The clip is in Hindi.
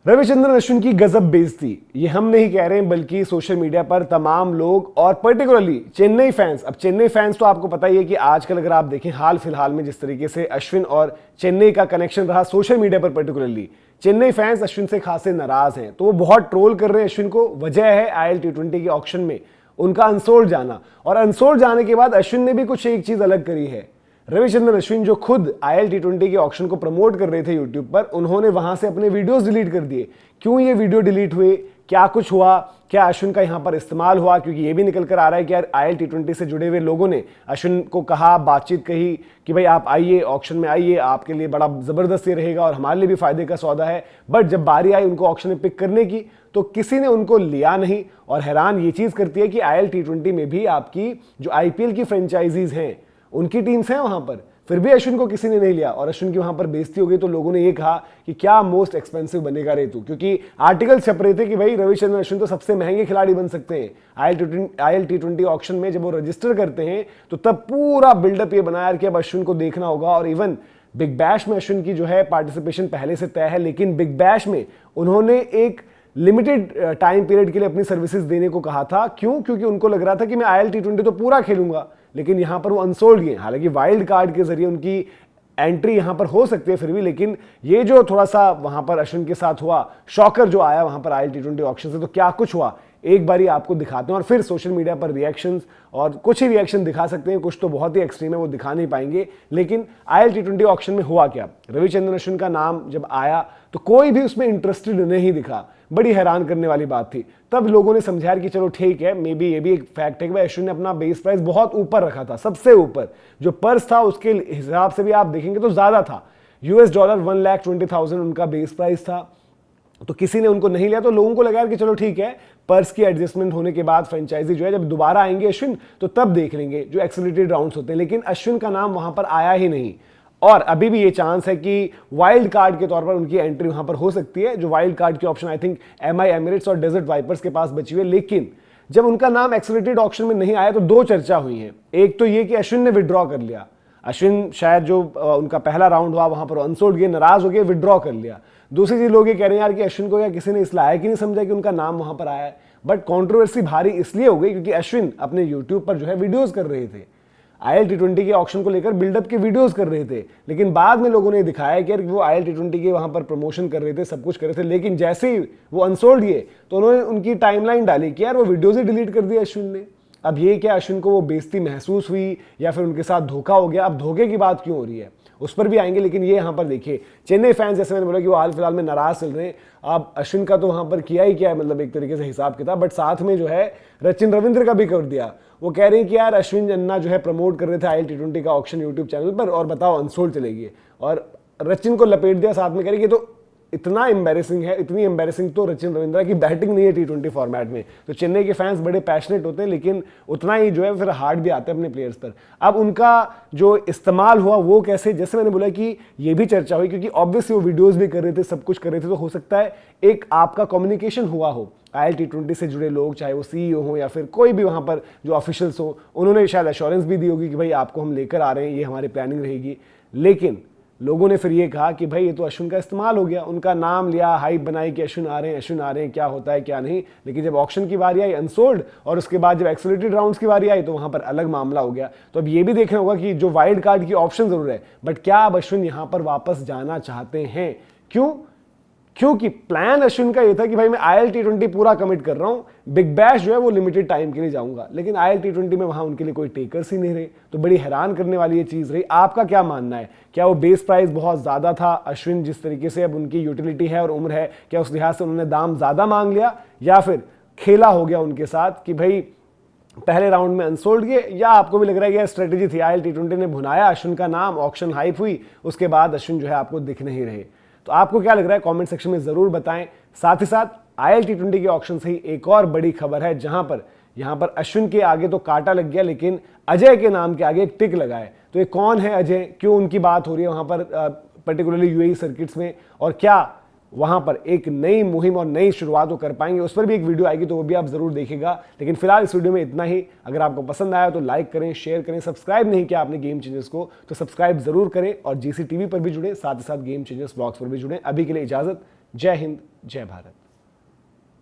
रविचंद्रन अश्विन की गजब बेइज्जती, ये हम नहीं कह रहे हैं बल्कि सोशल मीडिया पर तमाम लोग और पर्टिकुलरली चेन्नई फैंस। अब चेन्नई फैंस तो आपको पता ही है कि आजकल अगर आप देखें हाल फिलहाल में जिस तरीके से अश्विन और चेन्नई का कनेक्शन रहा सोशल मीडिया पर, पर्टिकुलरली चेन्नई फैंस अश्विन से खासे नाराज हैं, तो वो बहुत ट्रोल कर रहे हैं अश्विन को। वजह है आईएल टी20 के ऑक्शन में उनका अनसोल्ड जाना, और अनसोल्ड जाने के बाद अश्विन ने भी कुछ एक चीज अलग करी है। रविचंद्रन अश्विन जो खुद आईएल टी20 के ऑक्शन को प्रमोट कर रहे थे यूट्यूब पर, उन्होंने वहां से अपने वीडियोस डिलीट कर दिए। क्यों ये वीडियो डिलीट हुए, क्या कुछ हुआ, क्या अश्विन का यहां पर इस्तेमाल हुआ? क्योंकि ये भी निकल कर आ रहा है कि यार आईएल टी20 से जुड़े हुए लोगों ने अश्विन को कहा, बातचीत कही कि भाई आप आइए, ऑक्शन में आइए, आपके लिए बड़ा जबरदस्त ये रहेगा और हमारे लिए भी फायदे का सौदा है। बट जब बारी आई उनको ऑक्शन में पिक करने की तो किसी ने उनको लिया नहीं। और हैरान ये चीज करती है कि आईएल टी20 में भी आपकी जो आईपीएल की फ्रेंचाइजीज हैं उनकी टीम्स हैं वहां पर, फिर भी अश्विन को किसी ने नहीं लिया और अश्विन की वहां पर बेइज्जती हो गई। तो लोगों ने ये कहा कि क्या मोस्ट एक्सपेंसिव बनेगा रे तू, क्योंकि आर्टिकल छप रहे थे कि भाई रविचंद्रन अश्विन तो सबसे महंगे खिलाड़ी बन सकते हैं आईएल टी20 ऑक्शन में। जब वो रजिस्टर करते हैं तो तब पूरा बिल्डअप ये बनाया कि अब अश्विन को देखना होगा। और इवन बिग बैश में अश्विन की जो है पार्टिसिपेशन पहले से तय है, लेकिन बिग बैश में उन्होंने एक लिमिटेड टाइम पीरियड के लिए अपनी सर्विसेज देने को कहा था। क्यों? क्योंकि उनको लग रहा था कि मैं आईएल टी20 तो पूरा खेलूंगा, लेकिन यहां पर वो अनसोल्ड गए। हालांकि वाइल्ड कार्ड के जरिए उनकी एंट्री यहां पर हो सकती है फिर भी, लेकिन ये जो थोड़ा सा वहां पर अश्विन के साथ हुआ, शॉकर जो आया वहां पर आईएल टी20 ऑक्शन से, तो क्या कुछ हुआ एक बारी आपको दिखाते हैं और फिर सोशल मीडिया पर रिएक्शंस, और कुछ ही रिएक्शन दिखा सकते हैं, कुछ तो बहुत ही एक्सट्रीम है वो दिखा नहीं पाएंगे। लेकिन आईएल टी20 ऑक्शन में हुआ क्या, रविचंद्रन अश्विन का नाम जब आया तो कोई भी उसमें इंटरेस्टेड नहीं दिखा। बड़ी हैरान करने वाली बात थी। तब लोगों ने समझाया कि चलो ठीक है, मे बी ये भी एक फैक्ट है कि अश्विन ने अपना बेस प्राइस बहुत ऊपर रखा था, सबसे ऊपर जो पर्स था उसके हिसाब से भी आप देखेंगे तो ज्यादा था। $1,20,20,000 उनका बेस प्राइस था, तो किसी ने उनको नहीं लिया। तो लोगों को लगा कि चलो ठीक है, पर्स की एडजस्टमेंट होने के बाद फ्रेंचाइजी जो है जब दोबारा आएंगे अश्विन तो तब देख लेंगे जो एक्सेलरेटेड राउंड्स होते हैं। लेकिन अश्विन का नाम वहां पर आया ही नहीं, और अभी भी ये चांस है कि वाइल्ड कार्ड के तौर पर उनकी एंट्री वहां पर हो सकती है। जो वाइल्ड कार्ड की option I think MI Emirates और डेजर्ट वाइपर्स के पास बची हुई है। लेकिन जब उनका नाम एक्सेलरेटेड ऑप्शन में नहीं आया तो दो चर्चा हुई है। एक तो ये कि अश्विन ने विड्रॉ कर लिया, अश्विन शायद जो उनका पहला राउंड हुआ वहां पर अनसोल्ड गए, नाराज हो गए, विड्रॉ कर लिया। दूसरी चीज लोग ये कह रहे हैं यार कि अश्विन को या किसी ने इस लायक ही नहीं समझा कि उनका नाम वहां पर आया है। बट कंट्रोवर्सी भारी इसलिए हो गई क्योंकि अश्विन अपने यूट्यूब पर जो है वीडियोस कर रहे थे, आईएल टी20 के ऑक्शन को लेकर बिल्डअप के वीडियोस कर रहे थे। लेकिन बाद में लोगों ने दिखाया कि वो आईएल टी20 के वहां पर प्रमोशन कर रहे थे, सब कुछ कर रहे थे, लेकिन जैसे ही वो अनसोल्ड गए तो उन्होंने उनकी टाइमलाइन डाली कि यार वो वीडियोस ही डिलीट कर दिया अश्विन ने। अब ये क्या अश्विन को वो बेइज्जती महसूस हुई या फिर उनके साथ धोखा हो गया? अब धोखे की बात क्यों हो रही है उस पर भी आएंगे। लेकिन ये यहां पर देखिए, चेन्नई फैंस जैसे मैंने बोला कि वो हाल फिलहाल में नाराज चल रहे हैं। अब अश्विन का तो वहां पर किया ही क्या है, मतलब एक तरीके से हिसाब किताब, बट साथ में जो है सचिन रविंद्र का भी कर दिया। वो कह रहे हैं कि यार अश्विन अन्ना जो है प्रमोट कर रहे थे आईएल टी20 का ऑक्शन यूट्यूब चैनल पर, और बताओ अनसोल्ड चलेगी, और सचिन को लपेट दिया साथ में, कह रहे कि तो इतना एम्बैरेसिंग है, इतनी एम्बैरेसिंग तो सचिन रविंद्र की बैटिंग नहीं है टी20 फॉर्मेट में। तो चेन्नई के फैंस बड़े पैशनेट होते हैं, लेकिन उतना ही जो है फिर हार्ड भी आते हैं अपने प्लेयर्स पर। अब उनका जो इस्तेमाल हुआ वो कैसे, जैसे मैंने बोला कि ये भी चर्चा हुई क्योंकि ऑब्वियसली वो वीडियोस भी कर रहे थे, सब कुछ कर रहे थे, तो हो सकता है एक आपका कम्युनिकेशन हुआ हो आईएल टी20 से जुड़े लोग, चाहे वो सीईओ हो या फिर कोई भी वहां पर जो ऑफिशियल्स हो, उन्होंने शायद एश्योरेंस भी दी होगी कि भाई आपको हम लेकर आ रहे हैं, ये हमारी प्लानिंग रहेगी। लेकिन लोगों ने फिर ये कहा कि भाई ये तो अश्विन का इस्तेमाल हो गया, उनका नाम लिया, हाइप बनाई कि अश्विन आ रहे हैं, अश्विन आ रहे हैं, क्या होता है क्या नहीं। लेकिन जब ऑक्शन की बारी आई अनसोल्ड, और उसके बाद जब एक्सेलरेटेड राउंड्स की बारी आई तो वहां पर अलग मामला हो गया। तो अब ये भी देखना होगा कि जो वाइल्ड कार्ड की ऑप्शन जरूर है, बट क्या अब अश्विन यहां पर वापस जाना चाहते हैं? क्यों? क्योंकि प्लान अश्विन का ये था कि भाई मैं आईएल टी20 पूरा कमिट कर रहा हूं, बिग बैश जो है वो लिमिटेड टाइम के लिए जाऊंगा, लेकिन आईएल टी20 में वहां उनके लिए कोई टेकर्स ही नहीं रहे। तो बड़ी हैरान करने वाली ये चीज रही। आपका क्या मानना है? क्या वो बेस प्राइस बहुत ज्यादा था, अश्विन जिस तरीके से अब उनकी यूटिलिटी है और उम्र है, क्या उस लिहाज से उन्होंने दाम ज्यादा मांग लिया, या फिर खेला हो गया उनके साथ कि भाई पहले राउंड में अनसोल्ड गए, या आपको भी लग रहा है कि स्ट्रेटेजी थी, आईएल टी20 ने भुनाया अश्विन का नाम, ऑक्शन हाइप हुई, उसके बाद अश्विन जो है आपको दिख नहीं रहे? तो आपको क्या लग रहा है कमेंट सेक्शन में जरूर बताएं। साथ ही साथ आईएल टी20 के ऑक्शन से ही एक और बड़ी खबर है, जहां पर यहां पर अश्विन के आगे तो कांटा लग गया, लेकिन अजय के नाम के आगे एक टिक लगा है। तो ये कौन है अजय, क्यों उनकी बात हो रही है वहां पर पर्टिकुलरली यूएई सर्किट्स में, और क्या वहां पर एक नई मुहिम और नई शुरुआत वो कर पाएंगे, उस पर भी एक वीडियो आएगी, तो वो भी आप जरूर देखिएगा। लेकिन फिलहाल इस वीडियो में इतना ही। अगर आपको पसंद आया तो लाइक करें, शेयर करें, सब्सक्राइब नहीं किया आपने गेम चेंजर्स को तो सब्सक्राइब जरूर करें, और जीसी टीवी पर भी जुड़े, साथ ही साथ गेम चेंजर्स ब्लॉग्स पर भी जुड़े। अभी के लिए इजाजत, जय हिंद, जय भारत।